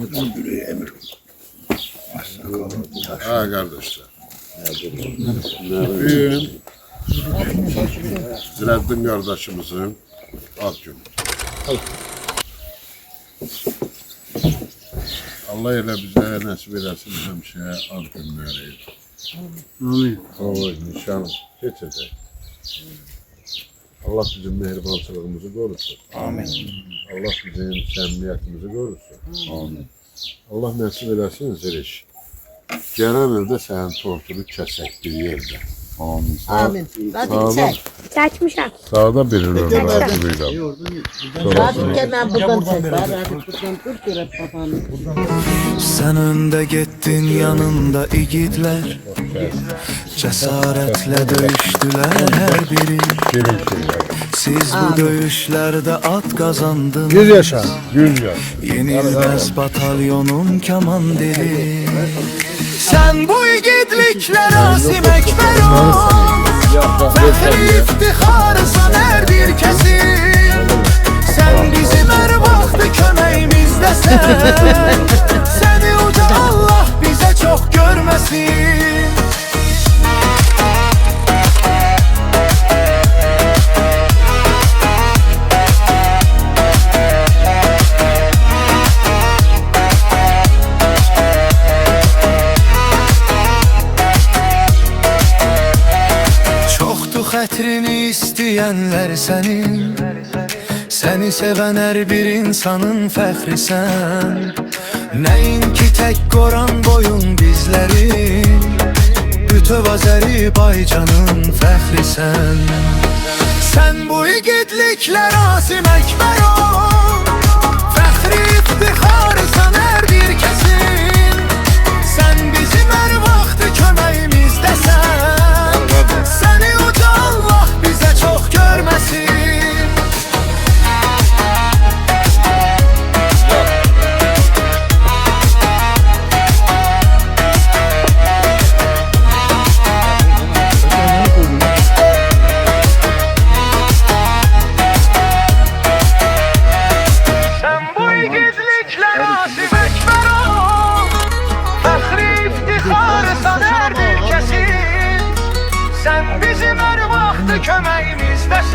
Emir. Ha kardeşler. Bugün Ziraddin kardeşimizin ad günü. Allah elə bizə nəsib eləsin həmişə ad günləri. Amin. O nişan keçəcək. Allah bizim mehribançılığımızı qorusun. Amin. Allah bizim səmimiyyətimizi qorusun. Amin. Allah nəsib eləsin ziriş. Gələn ildə sənin tortunu kəsək bir yerdə. Amin. Amin. Hadi çek. Çəkmişəm. Sağda birini razı duyuram. Hadi gel ben buradan çek. Hadi buradan dur göre babanı. Sen önde gittin yanında igidler Cesaretle dövüştüler her biri Siz bu dövüşlerde at kazandınız Güz yaşa, güz yaş. Yenilmez batalyonun kamandiri Sen bu igidlikler Asim Ekber ol Fəxri iftiharısan her bir kesin Sen bizim her vakti kömeğimizdesen Seni uca Allah bize çok görmesin Çoktu xətrini isteyenler senin Seni seven her bir insanın fəxrisən Neyinki tek qoran boyun bizlerin Bütöv Azərbaycanın fəxrisən Sen bu igidliklər Asim Ekber ol Fəxri iftiharısan her bir kesin Sen bizim her vaxtı köməyimizdəsən Seni uca Allah bize çok görmesin Asim Ekber ol Fəxri iftiharısan her bir kesin Sen bizim her vaxtı köməyimizdəsən